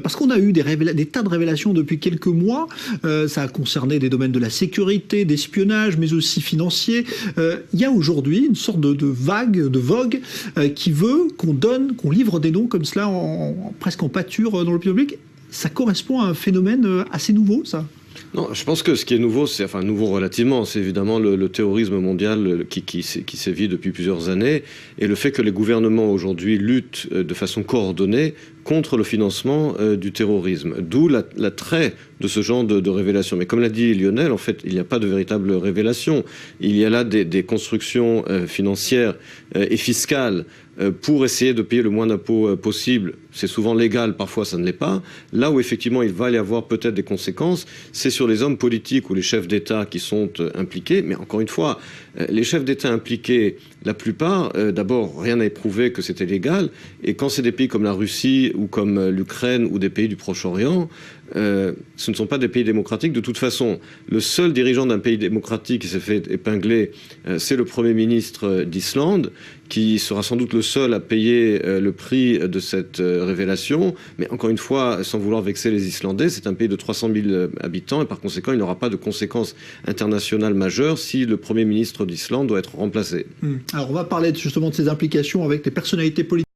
parce qu'on a eu des tas de révélations depuis quelques mois. Ça a concerné des domaines de la sécurité, d'espionnage, mais aussi financier. Il y a aujourd'hui une sorte de vogue qui veut qu'on livre des noms comme cela, presque en pâture dans l'opinion publique. Ça correspond à un phénomène assez nouveau, ça? Non, je pense que ce qui est nouveau, enfin nouveau relativement, c'est évidemment le terrorisme mondial qui sévit depuis plusieurs années, et le fait que les gouvernements aujourd'hui luttent de façon coordonnée contre le financement du terrorisme. D'où l'attrait de ce genre de révélation. Mais comme l'a dit Lionel, en fait, il n'y a pas de véritable révélation. Il y a là des constructions financières et fiscales pour essayer de payer le moins d'impôts possible. C'est souvent légal, parfois ça ne l'est pas. Là où effectivement il va y avoir peut-être des conséquences, c'est sur les hommes politiques ou les chefs d'État qui sont impliqués. Mais encore une fois, les chefs d'État impliqués, la plupart, d'abord, rien n'a prouvé que c'était légal. Et quand c'est des pays comme la Russie ou comme l'Ukraine ou des pays du Proche-Orient, ce ne sont pas des pays démocratiques. De toute façon, le seul dirigeant d'un pays démocratique qui s'est fait épingler, c'est le Premier ministre d'Islande, qui sera sans doute le seul à payer le prix de cette révélation. Mais encore une fois, sans vouloir vexer les Islandais, c'est un pays de 300 000 habitants et par conséquent, il n'aura pas de conséquences internationales majeures si le Premier ministre d'Islande doit être remplacé. Alors on va parler justement de ces implications avec les personnalités politiques.